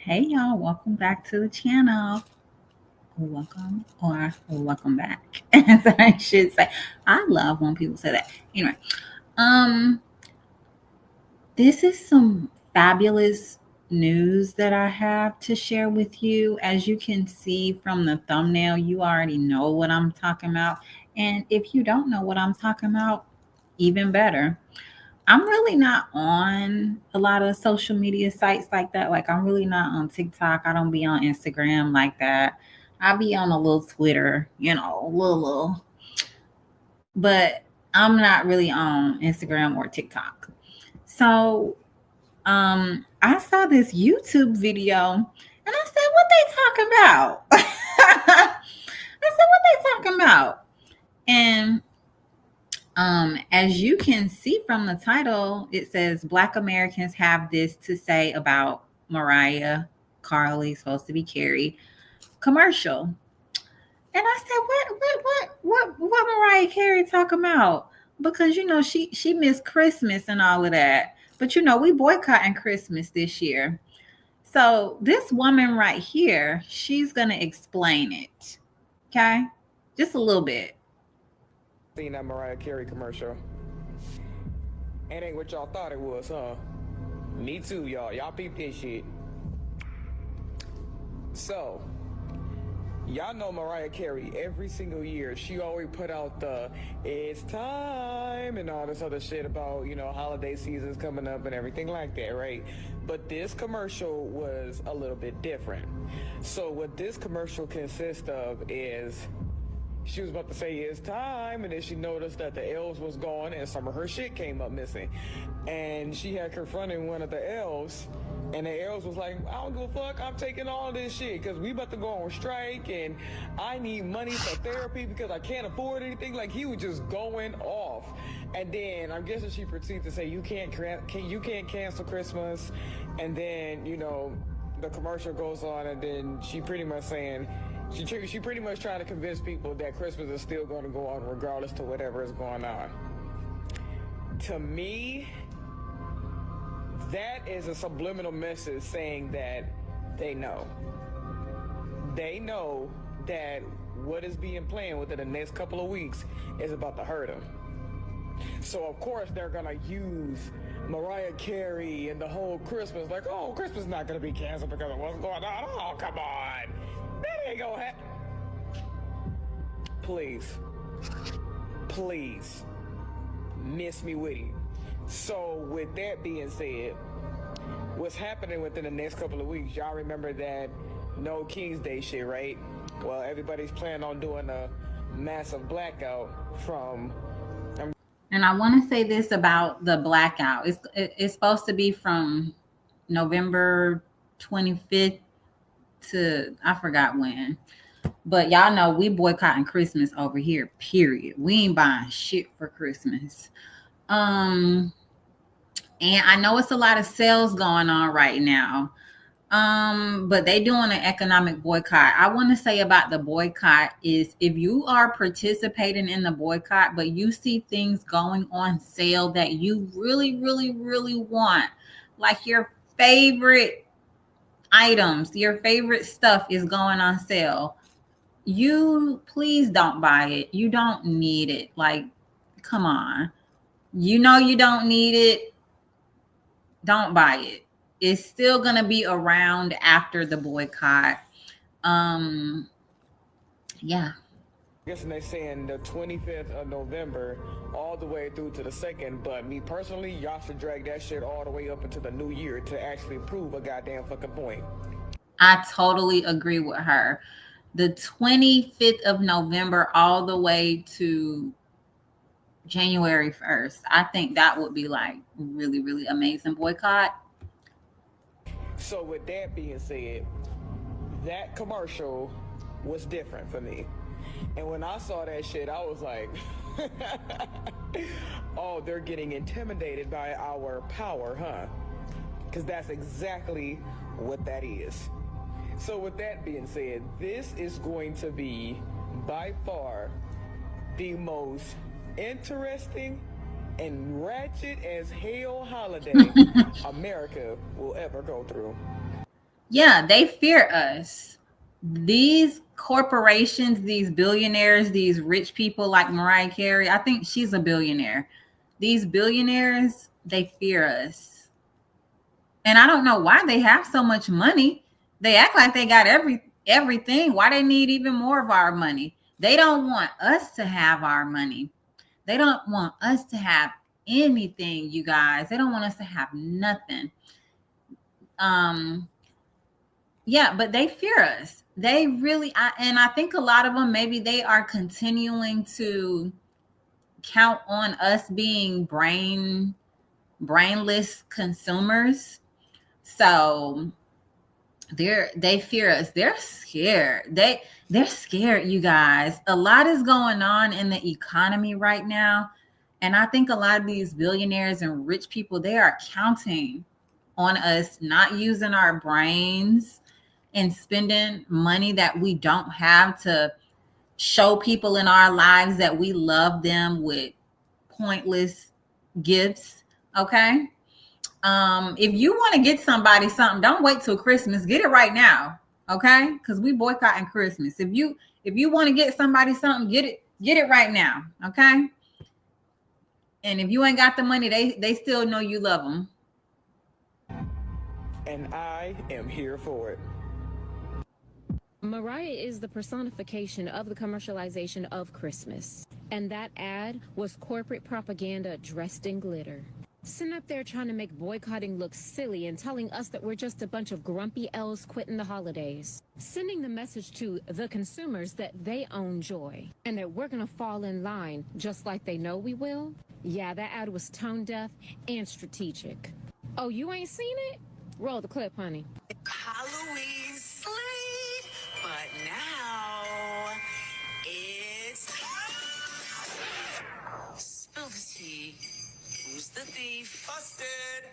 Hey y'all, welcome back to the channel. Welcome back, as I should say. I love when people say that. Anyway, um, this is some fabulous news that I have to share with you. As you can see from the thumbnail, you already know what I'm talking about. And if you don't know what I'm talking about, even better. I'm really not on a lot of social media sites like that. Like, I'm really not on TikTok. I don't be on Instagram like that. I be on a little Twitter, little. But I'm not really on Instagram or TikTok. So, I saw this YouTube video and I said, "What they talking about?" I said, "What they talking about?" And as you can see from the title, it says Black Americans have this to say about Mariah Carey, supposed to be Carrie, commercial. And I said, what Mariah Carey talking about? Because she missed Christmas and all of that. But we boycotting Christmas this year. So this woman right here, she's gonna explain it. Okay? Just a little bit. Seen that Mariah Carey commercial. It ain't what y'all thought it was, huh? Me too, y'all. Y'all peep this shit. So, y'all know Mariah Carey every single year. She always put out the "It's time" and all this other shit about, holiday seasons coming up and everything like that, right? But this commercial was a little bit different. So what this commercial consists of is she was about to say "it's time," and then she noticed that the elves was gone and some of her shit came up missing. And she had confronted one of the elves, and the elves was like, "I don't give a fuck, I'm taking all this shit because we about to go on strike and I need money for therapy because I can't afford anything." Like, he was just going off. And then I'm guessing she proceeded to say, you can't cancel Christmas. And then, the commercial goes on, and then she pretty much saying, she pretty much trying to convince people that Christmas is still going to go on regardless to whatever is going on. To me, that is a subliminal message saying that they know. They know that what is being planned within the next couple of weeks is about to hurt them. So of course they're gonna use Mariah Carey and the whole Christmas, like, oh, Christmas is not gonna be canceled because of what's going on. Oh, come on. That ain't gonna happen. Please, miss me with it. So with that being said, what's happening within the next couple of weeks, y'all remember that No King's Day shit, right? Well, everybody's planning on doing a massive blackout from... And I want to say this about the blackout. It's supposed to be from November 25th to I forgot when. But y'all know we boycotting Christmas over here, period. We ain't buying shit for Christmas. And I know it's a lot of sales going on right now. But they doing an economic boycott. I want to say about the boycott is if you are participating in the boycott, but you see things going on sale that you really, really, really want, like your favorite items, your favorite stuff is going on sale. You please don't buy it. You don't need it. Like, come on. You don't need it. Don't buy it. It's still going to be around after the boycott. Um, yeah. I guess they're saying the 25th of November all the way through to the 2nd, but me personally, y'all should drag that shit all the way up into the new year to actually prove a goddamn fucking point. I totally agree with her. The 25th of November all the way to January 1st. I think that would be like really, really amazing boycott. So with that being said, that commercial was different for me. And when I saw that shit, I was like, oh, they're getting intimidated by our power, huh? Because that's exactly what that is. So with that being said, this is going to be by far the most interesting and ratchet as hell holiday America will ever go through. Yeah, they fear us. These corporations, these billionaires, these rich people like Mariah Carey, I think she's a billionaire. These billionaires, they fear us. And I don't know why they have so much money. They act like they got everything. Why they need even more of our money? They don't want us to have our money. They don't want us to have anything, you guys. They don't want us to have nothing. Um yeah, but they fear us. They really and I think a lot of them, maybe they are continuing to count on us being brainless consumers. So they fear us. They're scared. They're scared, you guys. A lot is going on in the economy right now, and I think a lot of these billionaires and rich people, they are counting on us not using our brains and spending money that we don't have to show people in our lives that we love them with pointless gifts. Okay. If you want to get somebody something, don't wait till Christmas. Get it right now. Okay. Because we boycotting Christmas. If you want to get somebody something, get it right now. Okay. And if you ain't got the money, they still know you love them. And I am here for it. Mariah is the personification of the commercialization of Christmas. And that ad was corporate propaganda dressed in glitter. Sitting up there trying to make boycotting look silly and telling us that we're just a bunch of grumpy elves quitting the holidays. Sending the message to the consumers that they own joy and that we're gonna fall in line just like they know we will. Yeah, that ad was tone deaf and strategic. Oh, you ain't seen it? Roll the clip, honey. Halloween sleep, but now it's spill the tea. Who's the thief? Busted!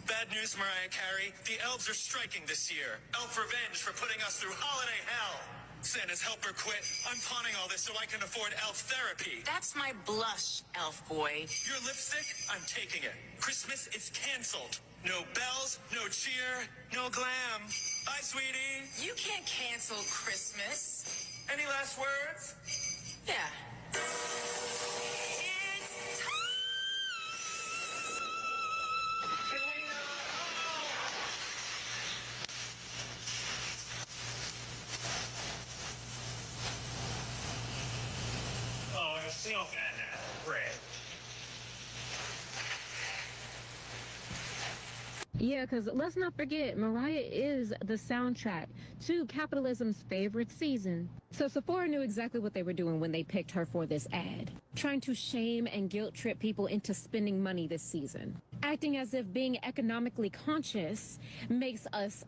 Bad news, Mariah Carey. The elves are striking this year. Elf revenge for putting us through holiday hell. Santa's helper quit. I'm pawning all this so I can afford elf therapy. That's my blush, elf boy. Your lipstick? I'm taking it. Christmas is canceled. No bells, no cheer, no glam. Bye, sweetie. You can't cancel Christmas. Any last words? Yeah. Oh, I so bad now. Great. Yeah, because let's not forget, Mariah is the soundtrack to capitalism's favorite season. So Sephora knew exactly what they were doing when they picked her for this ad. Trying to shame and guilt trip people into spending money this season. Acting as if being economically conscious makes us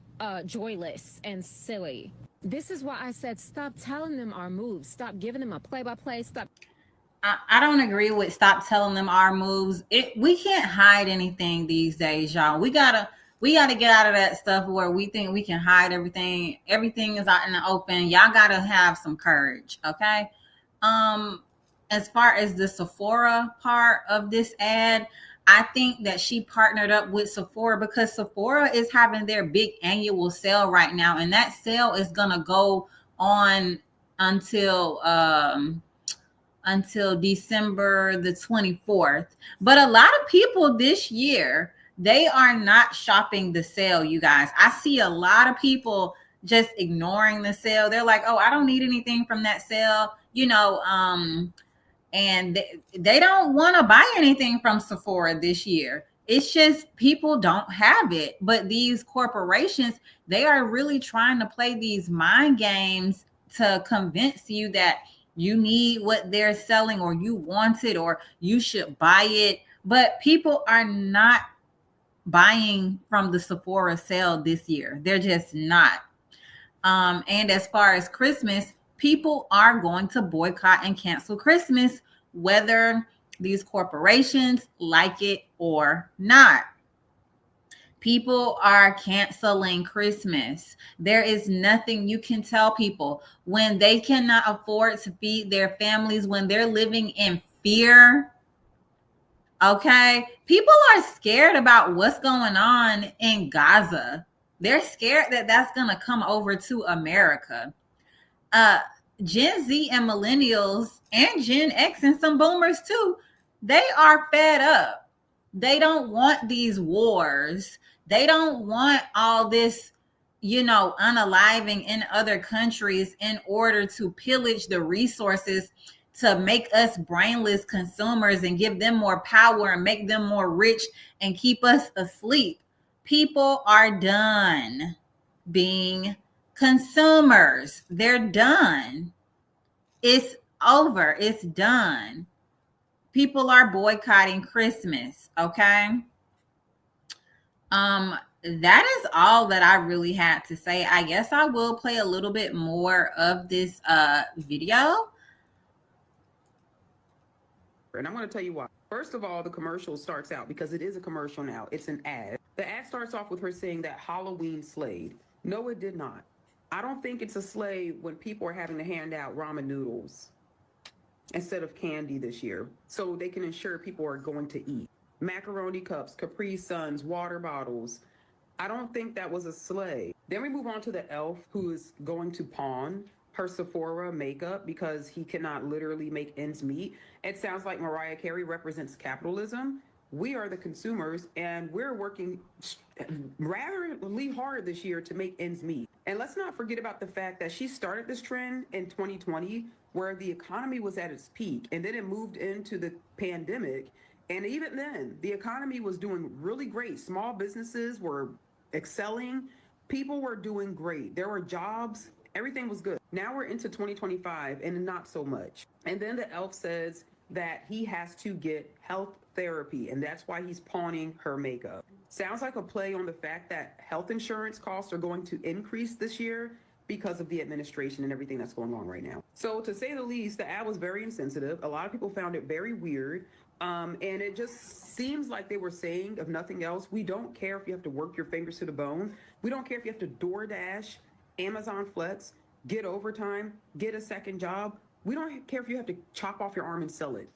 joyless and silly. This is why I said stop telling them our moves. Stop giving them a play-by-play. Stop. I don't agree with stop telling them our moves. We can't hide anything these days, y'all. We gotta get out of that stuff where we think we can hide everything. Everything is out in the open. Y'all gotta have some courage, okay? As far as the Sephora part of this ad, I think that she partnered up with Sephora because Sephora is having their big annual sale right now, and that sale is gonna go on until December the 24th. But a lot of people this year, they are not shopping the sale, you guys. I see a lot of people just ignoring the sale. They're like, oh, I don't need anything from that sale, and they don't want to buy anything from Sephora this year. It's just people don't have it. But these corporations, they are really trying to play these mind games to convince you that you need what they're selling or you want it or you should buy it. But people are not buying from the Sephora sale this year. They're just not. And as far as Christmas, people are going to boycott and cancel Christmas, whether these corporations like it or not. People are canceling Christmas. There is nothing you can tell people when they cannot afford to feed their families, when they're living in fear. Okay. People are scared about what's going on in Gaza They're scared that that's going to come over to America. Gen Z and millennials and Gen X and some boomers too, they are fed up. They don't want these wars. They don't want all this, unaliving in other countries in order to pillage the resources to make us brainless consumers and give them more power and make them more rich and keep us asleep. People are done being consumers. They're done. It's over. It's done. People are boycotting Christmas, okay? That is all that I really had to say. I guess I will play a little bit more of this video. And I'm going to tell you why. First of all, the commercial starts out, because it is a commercial now. It's an ad. The ad starts off with her saying that Halloween slayed. No, it did not. I don't think it's a slay when people are having to hand out ramen noodles instead of candy this year, so they can ensure people are going to eat. Macaroni cups, Capri Suns, water bottles. I don't think that was a slay. Then we move on to the elf who is going to pawn her Sephora makeup because he cannot literally make ends meet. It sounds like Mariah Carey represents capitalism. We are the consumers, and we're working rather hard this year to make ends meet. And let's not forget about the fact that she started this trend in 2020, where the economy was at its peak, and then it moved into the pandemic. And even then, the economy was doing really great. Small businesses were excelling. People were doing great. There were jobs. Everything was good. Now we're into 2025 and not so much. And then the elf says that he has to get health therapy, and that's why he's pawning her makeup. Sounds like a play on the fact that health insurance costs are going to increase this year because of the administration and everything that's going on right now. So to say the least, the ad was very insensitive. A lot of people found it very weird. And it just seems like they were saying, if nothing else, we don't care if you have to work your fingers to the bone. We don't care if you have to DoorDash, Amazon Flex, get overtime, get a second job. We don't care if you have to chop off your arm and sell it.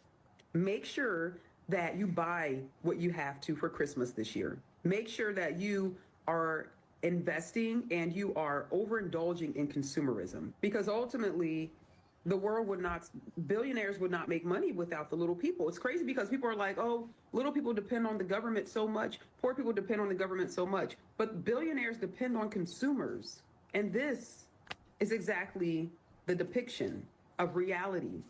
Make sure that you buy what you have to for Christmas this year. Make sure that you are investing and you are overindulging in consumerism, because ultimately the world would not, billionaires would not make money without the little people. It's crazy because people are like, oh, little people depend on the government so much, poor people depend on the government so much, but billionaires depend on consumers. And this is exactly the depiction of reality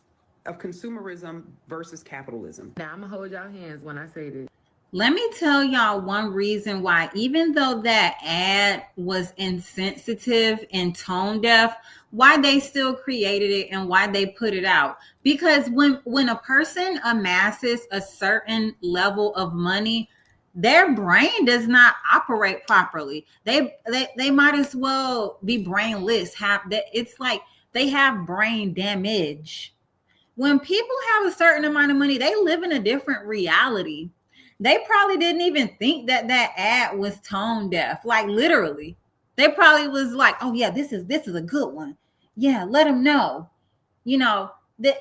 of consumerism versus capitalism. Now I'm gonna hold y'all hands when I say this. Let me tell y'all one reason why, even though that ad was insensitive and tone deaf, why they still created it and why they put it out. Because when a person amasses a certain level of money, their brain does not operate properly. They might as well be brainless. It's like they have brain damage. When people have a certain amount of money, they live in a different reality. They probably didn't even think that ad was tone deaf. Like literally, they probably was like, "Oh yeah, this is a good one. Yeah, let them know." That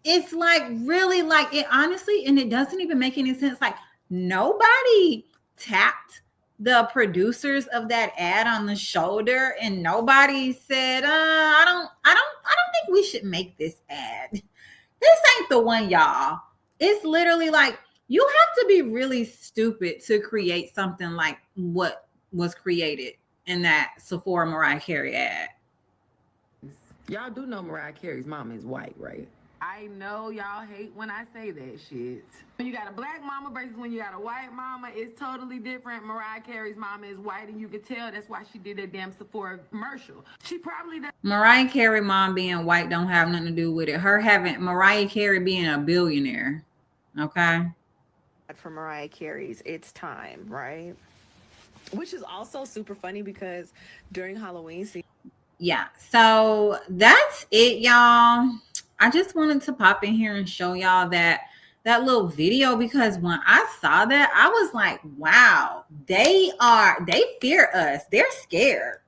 it's like really like it honestly, and it doesn't even make any sense. Like nobody tapped the producers of that ad on the shoulder, and nobody said, "I don't think we should make this ad. This ain't the one, y'all." It's literally like, you have to be really stupid to create something like what was created in that Sephora Mariah Carey ad. Y'all do know Mariah Carey's mama is white, right? I know y'all hate when I say that shit. When you got a black mama versus when you got a white mama, it's totally different. Mariah Carey's mama is white, and you can tell that's why she did that damn Sephora commercial. She probably does. Mariah Carey mom being white don't have nothing to do with it. Mariah Carey being a billionaire. Okay. For Mariah Carey's It's Time, right? Which is also super funny because during Halloween season. Yeah, so that's it, y'all. I just wanted to pop in here and show y'all that little video, because when I saw that, I was like, wow, they fear us. They're scared.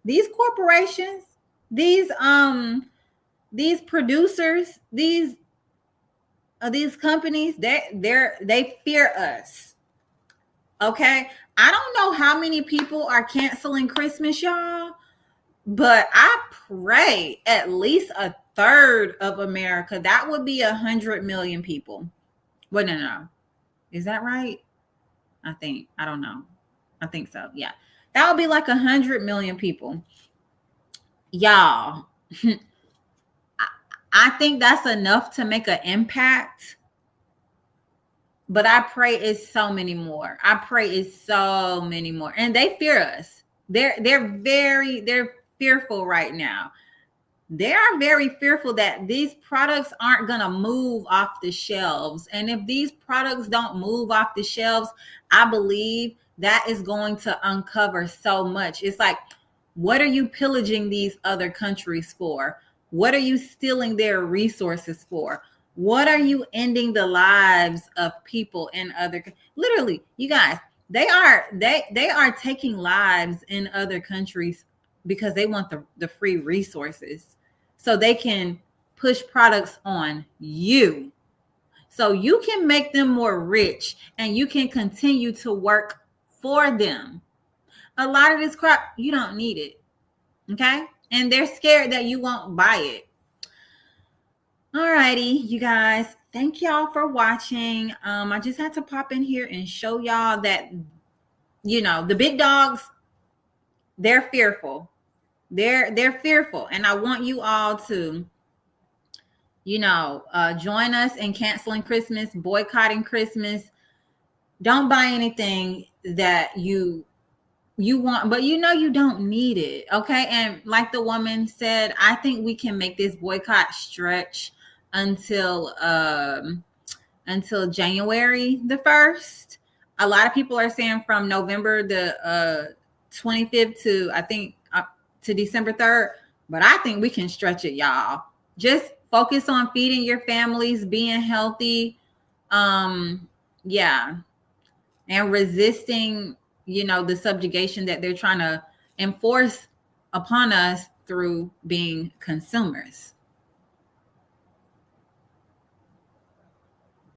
These corporations, these producers, these companies, they fear us. Okay, I don't know how many people are canceling Christmas, y'all, but I pray at least a third of America. That would be 100 million people. Well, no. Is that right? I don't know. I think so. Yeah. That would be like 100 million people. Y'all, I think that's enough to make an impact. But I pray it's so many more. I pray it's so many more. And they fear us. They're fearful right now. They are very fearful that these products aren't going to move off the shelves. And if these products don't move off the shelves, I believe that is going to uncover so much. It's like, what are you pillaging these other countries for? What are you stealing their resources for? What are you ending the lives of people in other? Literally, you guys, they are taking lives in other countries because they want the free resources, so they can push products on you, so you can make them more rich and you can continue to work for them. A lot of this crap, you don't need it. Okay. And they're scared that you won't buy it. Alrighty, you guys, thank y'all for watching. I just had to pop in here and show y'all that, the big dogs, they're fearful. They're fearful. And I want you all to, join us in canceling Christmas, boycotting Christmas. Don't buy anything that you want, but you don't need it. Okay. And like the woman said, I think we can make this boycott stretch until January the 1st. A lot of people are saying from November the 25th to, I think, to December 3rd, but I think we can stretch it, y'all. Just focus on feeding your families, being healthy, and resisting, the subjugation that they're trying to enforce upon us through being consumers.